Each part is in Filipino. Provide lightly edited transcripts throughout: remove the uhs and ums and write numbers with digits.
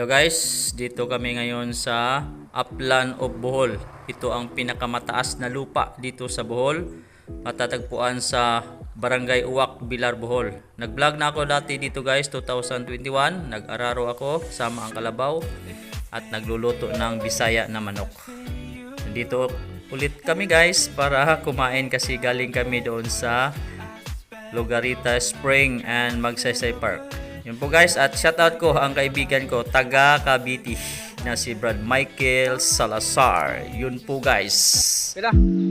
Hello guys, dito kami ngayon sa Upland of Bohol. Ito ang pinakamataas na lupa dito sa Bohol. Matatagpuan sa Barangay Uwak, Bilar, Bohol. Nag-vlog na ako dati dito guys, 2021. Nag-araro ako, sama ang kalabaw. At nagluluto ng Bisaya na manok. Nandito ulit kami guys para kumain kasi galing kami doon sa Lugarita Spring and Magsaysay Park. Yun po guys, at shoutout ko ang kaibigan ko taga Cavite na si Brad Michael Salazar. Yun po guys.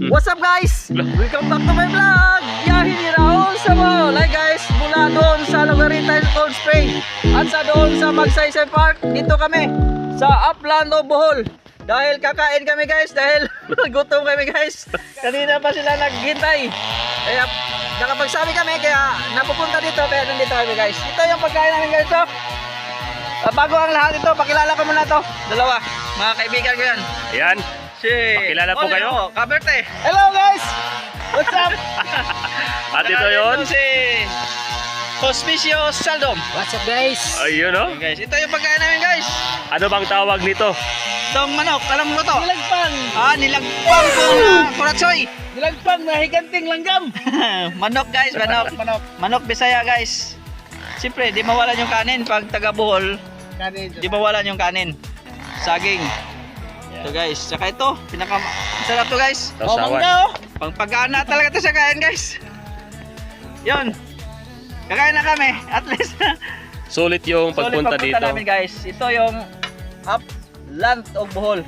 What's up guys? Welcome back to my vlog. Yahin ni Raul sa Bohol. Hi guys, mula doon sa Lugarita Cold Spring at sa doon sa Magsaysay Park. Dito kami sa Upland of Bohol. Dahil kakain kami guys, dahil gutom kami guys. Kanina pa sila naghintay. Kaya nakapagsabi kami, kaya napupunta dito, kaya nandito kami guys. Ito yung pagkain namin guys. So, bago ang lahat ito, pakilala ko muna to. Dalawa, mga kaibigan ko yan. Ayan, Si pakilala po kayo. Kaberte. Hello guys! What's up? At ito yun. Si Hospicio Saldom. What's up guys? Ayun o. Guys, ito yung pagkain namin guys. Ano bang tawag nito? Itong manok, alam mo to? Nilagpang! Nilagpang ko na kuratsoy. Nilagpang na higanting langgam! Manok guys, manok. Manok Bisaya guys. Siyempre, di mawalan yung kanin pag taga Bohol. Di mawalan yung kanin. Saging. Ito guys, saka ito, sarap to guys. Sausawan. Pangpagana talaga to sa kain guys. Yun. Kakain na kami, at least. Sulit yung pagpunta dito. namin guys. Ito yung Upland of Bohol.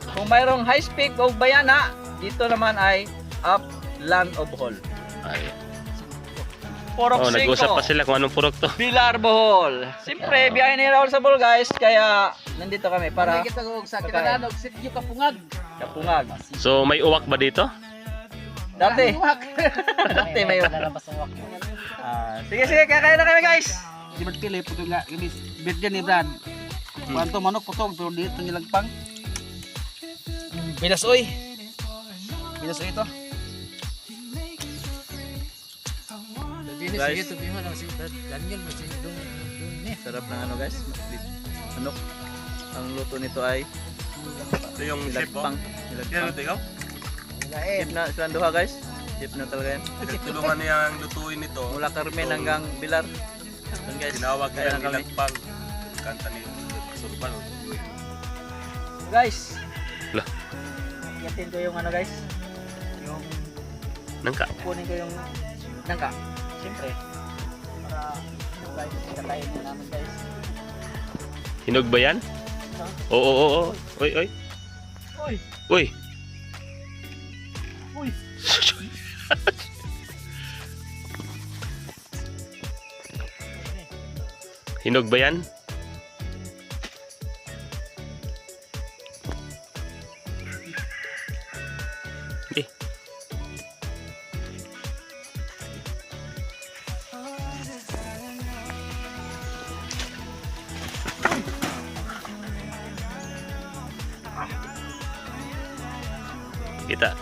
Kung mayroong high peak o Bayana, dito naman ay Upland of Bohol. Ay. Purok 5. Nag-usap pa sila kung anong purok to. Bilar, Bohol. Siyempre, biyahe ni Raul sa Bohol guys, kaya nandito kami para Kita ko sa kinananog, sityo kapungag. kapungag. So may uwak ba dito? Dati. Dati may Lalabas ang wak. sige, kakain na kami guys. Di ba pili puto nga, ini birthday ni Brad. Kwanto manok putong pero dito nilagpang. Binasoy. Binasoy ito. Guys, sarap ng ano guys, manok. Ang luto nito ay Ito yung nilagpang. ikaw? Chip na silang duha guys. Chip na talaga yan. Tulungan niya ang lutuin ito. Mula Carmen hanggang Bilar. Yun guys, Tinawag kaya niya na kami. nilagpang. Kanta ni Surban. Guys, Lah. yatin ko yung ano guys. Yung Nangka. kunin ko yung nangka. Siyempre, para guys, kakain na namin guys. Hinog ba yan? Oo. Uy. Uy! Uy. Uy! Hinog ba yan? Eh. Kita.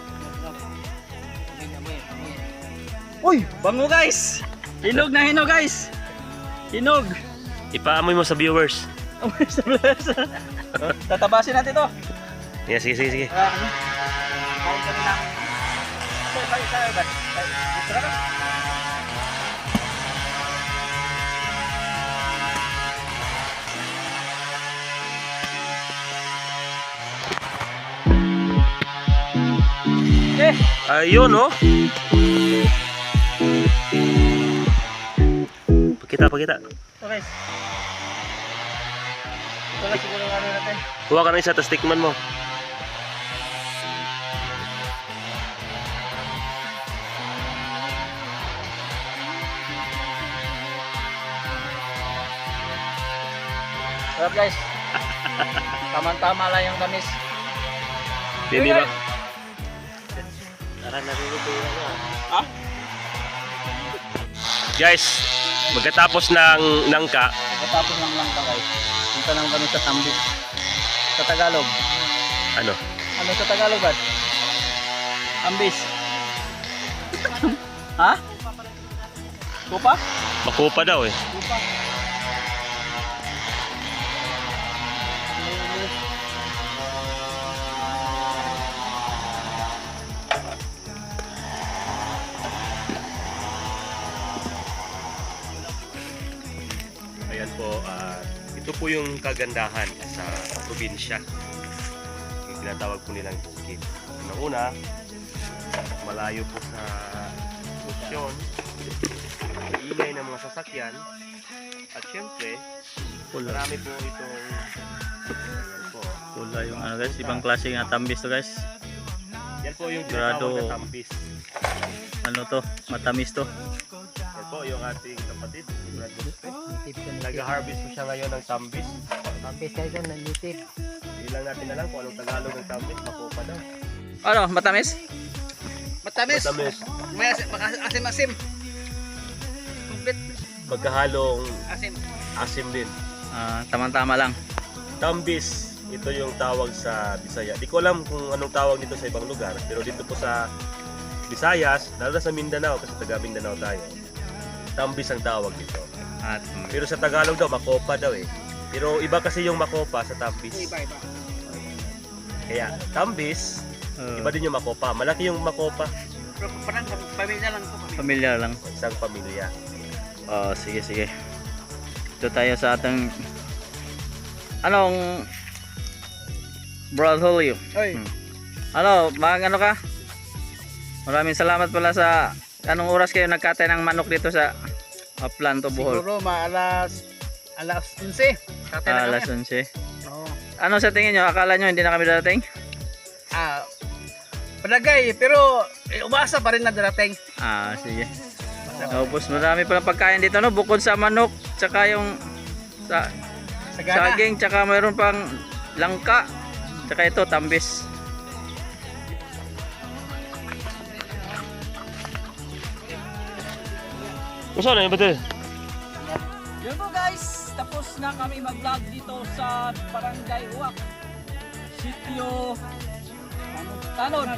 Uy! Bango guys! Hinog na hinog guys! Hinog! Ipaamoy mo sa viewers. Tatabasin natin to. Yeah, sige. Kain kami ng... Tayo ba? Dito na ka? Ayun, oh. Pakita. Ito guys. Ito lang siguro ang ano natin. Kuha ka ng isa, tapos tikman mo. Sarap guys. Tama-tama lang yung tamis. Hindi ba? Ha? Guys, magkatapos ng nangka, Matapos lang guys. Punta lang kami sa Tambis. Sa Tagalog. ano? Ano sa Tagalog ba? Tambis. Ha? Kupa? Makupa daw eh. Kupa. po yung kagandahan sa probinsya. Yung tinatawag po nilang bukid. Una, malayo po sa posisyon, ingay ng mga sasakyan, at syempre, marami po itong ayan po. Pula yung ano guys, ibang klase nga tambis to guys. Yan po yung Grado. tinatawag na tambis. Ano to? Matamis to. Yan po yung ating kapatid, Brad Guzpe. Nag-harvest po siya ngayon ng tambis. Tambis kayo dyan, native. Ilang natin alam kung anong Tagalog ng tambis, makopa daw. Ano? Matamis? Matamis. Matamis. May asim-asim. Complete Magkahalong asim. asim din. Tama-tama lang. Tambis, ito yung tawag sa Bisaya. Di ko alam kung anong tawag nito sa ibang lugar, pero dito po sa Visayas, lalo na sa Mindanao, kasi taga Mindanao tayo, tambis ang tawag dito. At Pero sa Tagalog daw, makopa daw eh. Pero iba kasi yung makopa sa tambis. Iba. Kaya, tambis, iba din yung makopa. Malaki yung makopa, Pero parang pamilya lang ito. familiar lang. isang pamilya. Oh, sige, sige. Ito tayo sa ating anong Brad Julio. Oy, Ano, ano ka? Maraming salamat pala sa anong oras kayo nagkatay ng manok dito sa Upland to Bohol? siguro alas 11. Tatay na Alas kami. 11. Oo. Ano sa tingin nyo? Akala nyo hindi na kami darating? Palagay, pero umasa pa rin na darating. Sige. Tapos marami palang pagkain dito, no? Bukod sa manok, tsaka yung Sagana. saging, tsaka mayroon pang langka, tsaka ito, tambis. Gusto na yung batil? Yun po guys, tapos na kami mag-vlog dito sa Barangay Uwak. Sitio Tanon,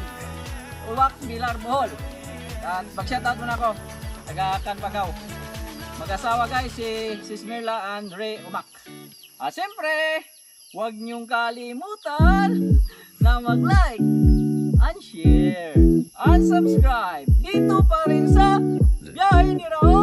Uwak, Bilar, Bohol. At mag-shoutout muna ako, taga Canpagaw. Mag-asawa guys, si Smirla and Ray Umak. At siyempre, huwag niyong kalimutan na mag-like and share and subscribe dito pa rin sa Biyahe ni Raul